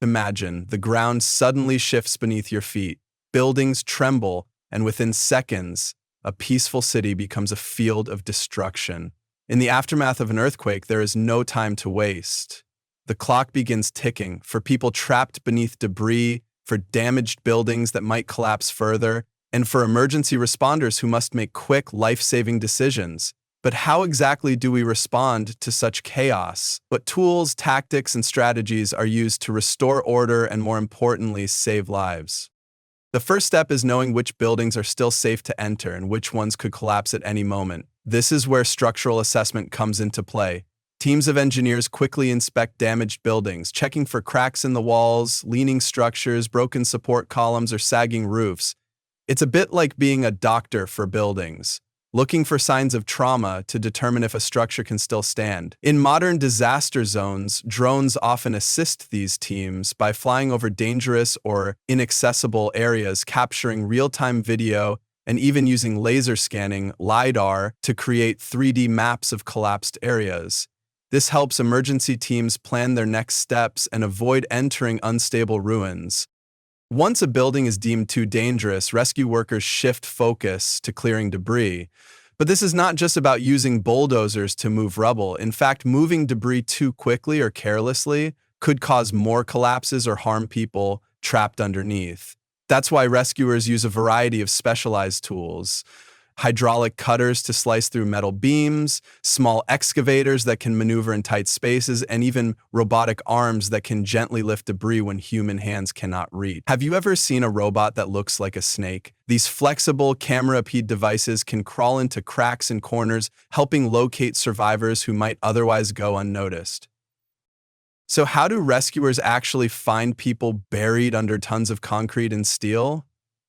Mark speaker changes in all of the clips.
Speaker 1: Imagine the ground suddenly shifts beneath your feet, buildings tremble, and within seconds, a peaceful city becomes a field of destruction. In the aftermath of an earthquake, there is no time to waste. The clock begins ticking for people trapped beneath debris, for damaged buildings that might collapse further, and for emergency responders who must make quick, life-saving decisions. But how exactly do we respond to such chaos? What tools, tactics, and strategies are used to restore order and, more importantly, save lives? The first step is knowing which buildings are still safe to enter and which ones could collapse at any moment. This is where structural assessment comes into play. Teams of engineers quickly inspect damaged buildings, checking for cracks in the walls, leaning structures, broken support columns, or sagging roofs. It's a bit like being a doctor for buildings, looking for signs of trauma to determine if a structure can still stand. In modern disaster zones, drones often assist these teams by flying over dangerous or inaccessible areas, capturing real-time video, and even using laser scanning, LiDAR, to create 3D maps of collapsed areas. This helps emergency teams plan their next steps and avoid entering unstable ruins. Once a building is deemed too dangerous, rescue workers shift focus to clearing debris. But this is not just about using bulldozers to move rubble. In fact, moving debris too quickly or carelessly could cause more collapses or harm people trapped underneath. That's why rescuers use a variety of specialized tools: hydraulic cutters to slice through metal beams, small excavators that can maneuver in tight spaces, and even robotic arms that can gently lift debris when human hands cannot reach. Have you ever seen a robot that looks like a snake? These flexible, camera-oped devices can crawl into cracks and corners, helping locate survivors who might otherwise go unnoticed. So how do rescuers actually find people buried under tons of concrete and steel?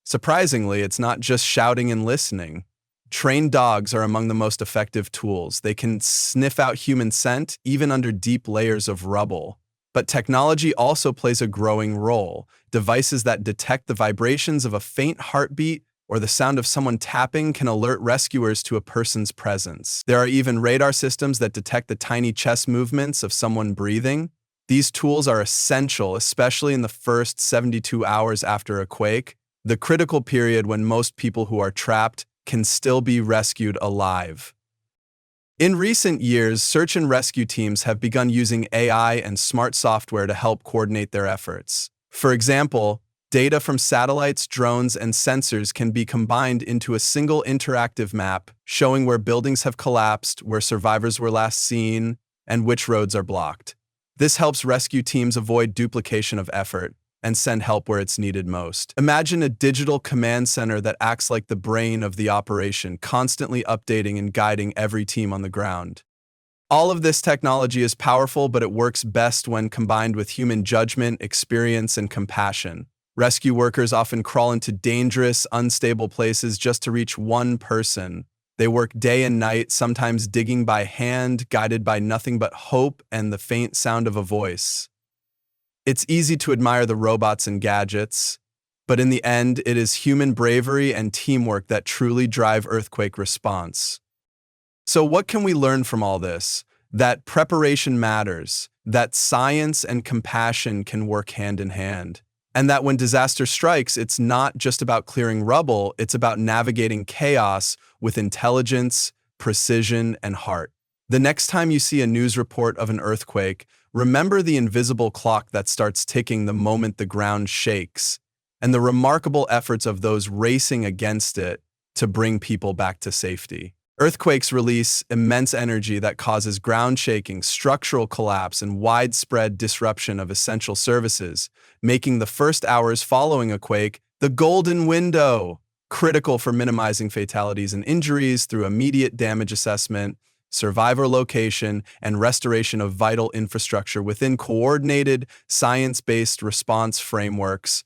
Speaker 1: Surprisingly, it's not just shouting and listening. Trained dogs are among the most effective tools. They can sniff out human scent, even under deep layers of rubble. But technology also plays a growing role. Devices that detect the vibrations of a faint heartbeat or the sound of someone tapping can alert rescuers to a person's presence. There are even radar systems that detect the tiny chest movements of someone breathing. These tools are essential, especially in the first 72 hours after a quake, the critical period when most people who are trapped can still be rescued alive. In recent years, search and rescue teams have begun using AI and smart software to help coordinate their efforts. For example, data from satellites, drones, and sensors can be combined into a single interactive map showing where buildings have collapsed, where survivors were last seen, and which roads are blocked. This helps rescue teams avoid duplication of effort and send help where it's needed most. Imagine a digital command center that acts like the brain of the operation, constantly updating and guiding every team on the ground. All of this technology is powerful, but it works best when combined with human judgment, experience, and compassion. Rescue workers often crawl into dangerous, unstable places just to reach one person. They work day and night, sometimes digging by hand, guided by nothing but hope and the faint sound of a voice. It's easy to admire the robots and gadgets, but in the end, it is human bravery and teamwork that truly drive earthquake response. So what can we learn from all this? That preparation matters, that science and compassion can work hand in hand, and that when disaster strikes, it's not just about clearing rubble, it's about navigating chaos with intelligence, precision, and heart. The next time you see a news report of an earthquake, remember the invisible clock that starts ticking the moment the ground shakes, and the remarkable efforts of those racing against it to bring people back to safety. Earthquakes release immense energy that causes ground shaking, structural collapse, and widespread disruption of essential services, making the first hours following a quake the golden window, critical for minimizing fatalities and injuries through immediate damage assessment, survivor location, and restoration of vital infrastructure within coordinated, science-based response frameworks.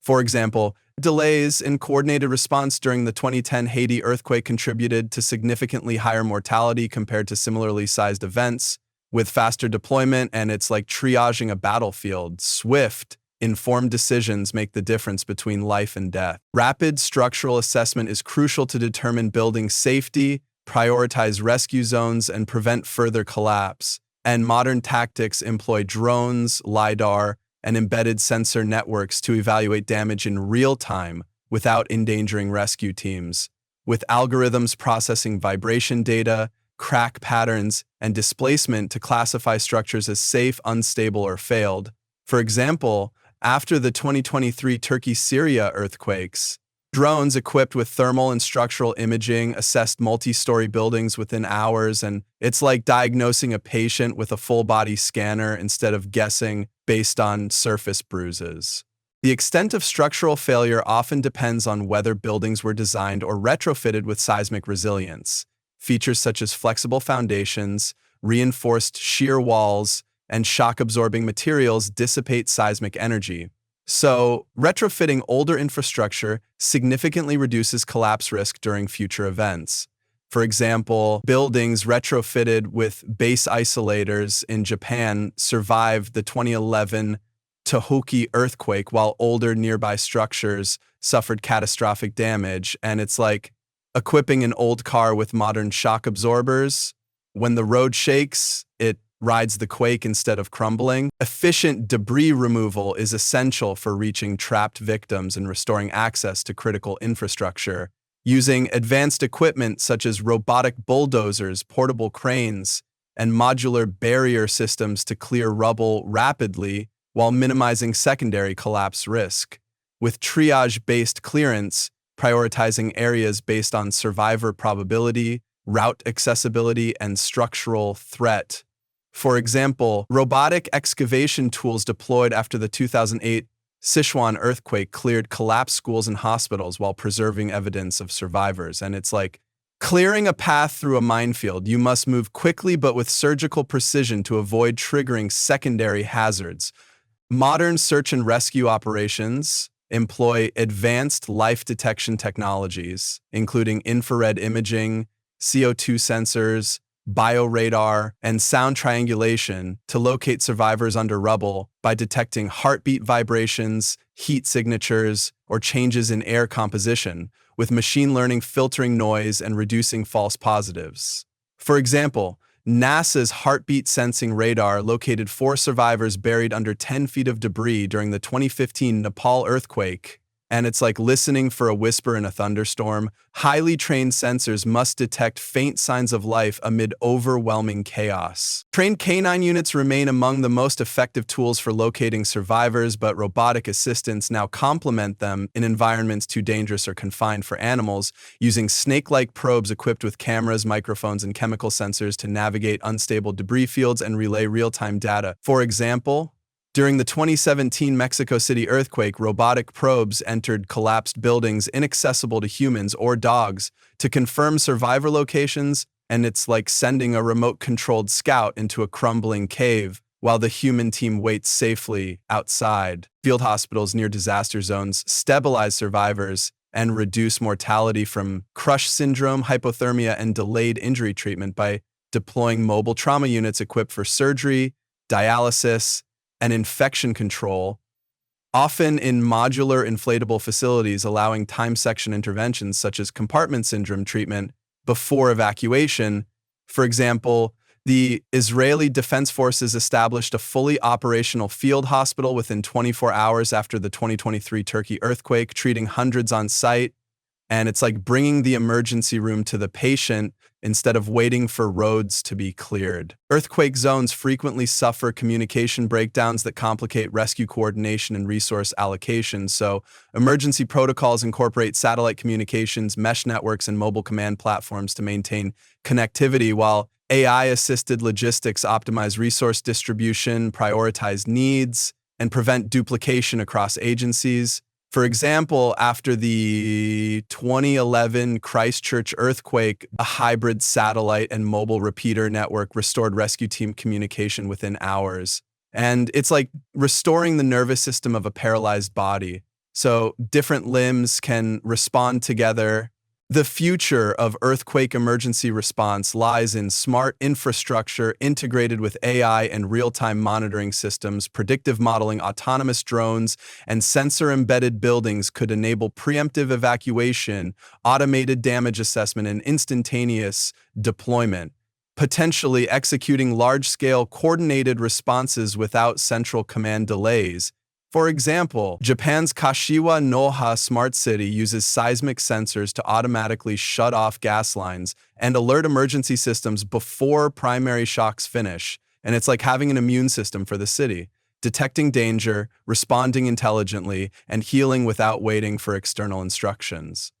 Speaker 1: For example, delays in coordinated response during the 2010 Haiti earthquake contributed to significantly higher mortality compared to similarly sized events. With faster deployment, and it's like triaging a battlefield, swift, informed decisions make the difference between life and death. Rapid structural assessment is crucial to determine building safety, prioritize rescue zones, and prevent further collapse. And modern tactics employ drones, LiDAR, and embedded sensor networks to evaluate damage in real time without endangering rescue teams, with algorithms processing vibration data, crack patterns, and displacement to classify structures as safe, unstable, or failed. For example, after the 2023 Turkey-Syria earthquakes, drones equipped with thermal and structural imaging assessed multi-story buildings within hours, and it's like diagnosing a patient with a full-body scanner instead of guessing based on surface bruises. The extent of structural failure often depends on whether buildings were designed or retrofitted with seismic resilience. Features such as flexible foundations, reinforced shear walls, and shock-absorbing materials dissipate seismic energy. So, retrofitting older infrastructure significantly reduces collapse risk during future events. For example, buildings retrofitted with base isolators in Japan survived the 2011 Tohoku earthquake, while older nearby structures suffered catastrophic damage. And it's like equipping an old car with modern shock absorbers. When the road shakes, it rides the quake instead of crumbling. Efficient debris removal is essential for reaching trapped victims and restoring access to critical infrastructure. Using advanced equipment such as robotic bulldozers, portable cranes, and modular barrier systems to clear rubble rapidly while minimizing secondary collapse risk. With triage-based clearance, prioritizing areas based on survivor probability, route accessibility, and structural threat. For example, robotic excavation tools deployed after the 2008 Sichuan earthquake cleared collapsed schools and hospitals while preserving evidence of survivors. And it's like clearing a path through a minefield. You must move quickly but with surgical precision to avoid triggering secondary hazards. Modern search and rescue operations employ advanced life detection technologies, including infrared imaging, CO2 sensors, bioradar, and sound triangulation to locate survivors under rubble by detecting heartbeat vibrations, heat signatures, or changes in air composition, with machine learning filtering noise and reducing false positives. For example, NASA's heartbeat sensing radar located 4 survivors buried under 10 feet of debris during the 2015 Nepal earthquake. And it's like listening for a whisper in a thunderstorm. Highly trained sensors must detect faint signs of life amid overwhelming chaos. Trained canine units remain among the most effective tools for locating survivors, but robotic assistants now complement them in environments too dangerous or confined for animals, using snake-like probes equipped with cameras, microphones, and chemical sensors to navigate unstable debris fields and relay real-time data. For example, during the 2017 Mexico City earthquake, robotic probes entered collapsed buildings inaccessible to humans or dogs to confirm survivor locations, and it's like sending a remote-controlled scout into a crumbling cave while the human team waits safely outside. Field hospitals near disaster zones stabilize survivors and reduce mortality from crush syndrome, hypothermia, and delayed injury treatment by deploying mobile trauma units equipped for surgery, dialysis, and infection control, often in modular inflatable facilities, allowing time section interventions such as compartment syndrome treatment before evacuation. For example, the Israeli Defense Forces established a fully operational field hospital within 24 hours after the 2023 Turkey earthquake, treating hundreds on site. And it's like bringing the emergency room to the patient instead of waiting for roads to be cleared. Earthquake zones frequently suffer communication breakdowns that complicate rescue coordination and resource allocation, so emergency protocols incorporate satellite communications, mesh networks, and mobile command platforms to maintain connectivity, while AI-assisted logistics optimize resource distribution, prioritize needs, and prevent duplication across agencies. For example, after the 2011 Christchurch earthquake, a hybrid satellite and mobile repeater network restored rescue team communication within hours. And it's like restoring the nervous system of a paralyzed body, so different limbs can respond together. The future of earthquake emergency response lies in smart infrastructure integrated with AI and real-time monitoring systems. Predictive modeling, autonomous drones, and sensor-embedded buildings could enable preemptive evacuation, automated damage assessment, and instantaneous deployment, potentially executing large-scale coordinated responses without central command delays. For example, Japan's Kashiwa Noha Smart City uses seismic sensors to automatically shut off gas lines and alert emergency systems before primary shocks finish, and it's like having an immune system for the city, detecting danger, responding intelligently, and healing without waiting for external instructions.